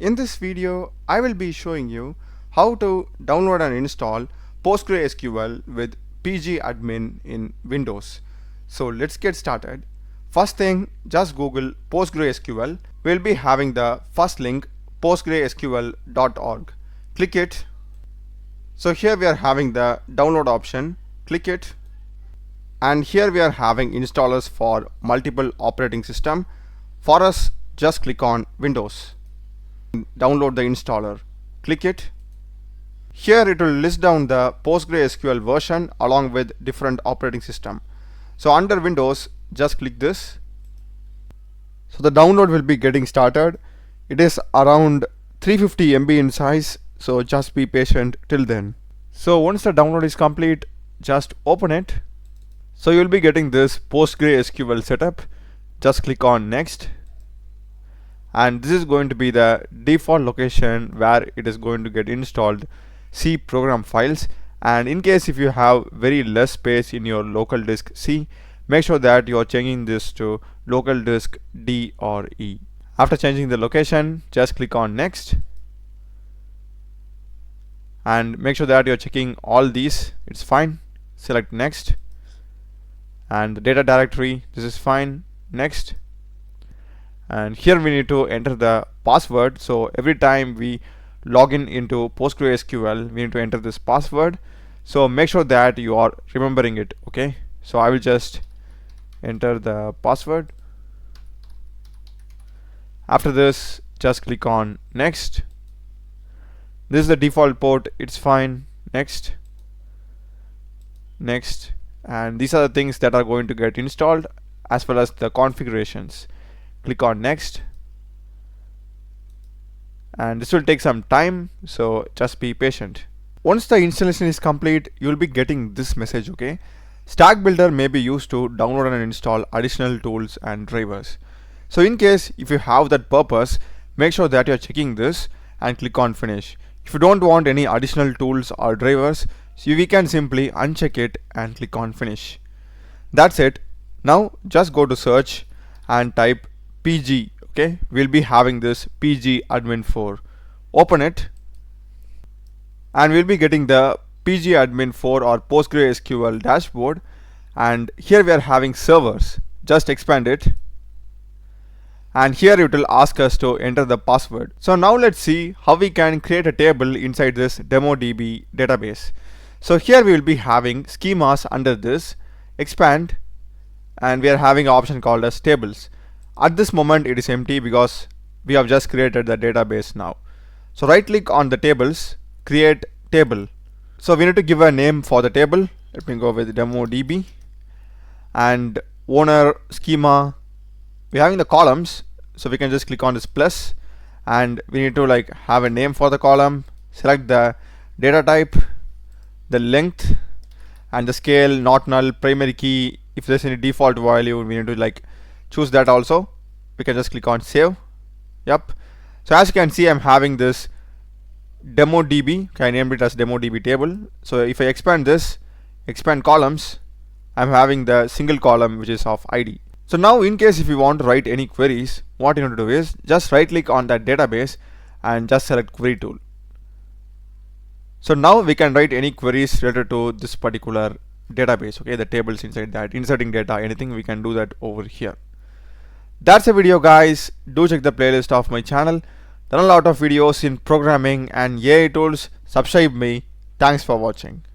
In this video, I will be showing you how to download and install PostgreSQL with PgAdmin in Windows. So let's get started. First thing, just Google PostgreSQL. We'll be having the first link, postgresql.org. Click it. So here we are having the download option. Click it. And here we are having installers for multiple operating system. For us, just click on Windows. Download the installer. Click it. Here it will list down the PostgreSQL version along with different operating system. So under Windows, just click this. So the download will be getting started. It is around 350 MB in size, so just be patient till then. So once the download is complete, just open it. So you'll be getting this PostgreSQL setup. Just click on next. And this is going to be the default location where it is going to get installed C program files. And in case if you have very less space in your local disk C, make sure that you are changing this to local disk D or E. After changing the location, just click on next and make sure that you're checking all these. It's fine. Select next. And the data directory, this is fine. Next. And here we need to enter the password. So every time we log in into PostgreSQL, we need to enter this password. So make sure that you are remembering it. Okay, so I will just enter the password. After this, just click on next. This is the default port, it's fine. Next. Next. And these are the things that are going to get installed as well as the configurations. Click on next. And this will take some time, so just be patient. Once the installation is complete, you will be getting this message. Okay, Stack Builder may be used to download and install additional tools and drivers. So in case if you have that purpose, make sure that you're checking this and click on finish. If you don't want any additional tools or drivers, so we can simply uncheck it and click on finish. That's it. Now just go to search and type PG. Okay, we'll be having this PgAdmin 4. Open it and we'll be getting the PgAdmin 4 or PostgreSQL dashboard, and here we are having servers. Just expand it and here it will ask us to enter the password. So now let's see how we can create a table inside this DemoDB database. So here we will be having schemas under this, expand, and we are having an option called as tables. At this moment it is empty because we have just created the database now. So right click on the tables, create table. So we need to give a name for the table. Let me go with DemoDB. And owner, schema, we're having the columns, so we can just click on this plus, and we need to like have a name for the column. Select the data type, the length, and the scale, not null, primary key. If there's any default value, we need to like choose that also. We can just click on save. Yep. So as you can see, I'm having this DemoDB. Okay, I named it as DemoDB table. So if I expand this, expand columns, I'm having the single column which is of ID. So now in case if you want to write any queries, what you need to do is just right click on that database and just select query tool. So now we can write any queries related to this particular database. Okay, the tables inside that, inserting data, anything, we can do that over here. That's a video, guys. Do check the playlist of my channel. There are a lot of videos in programming and AI tools. Subscribe me. Thanks for watching.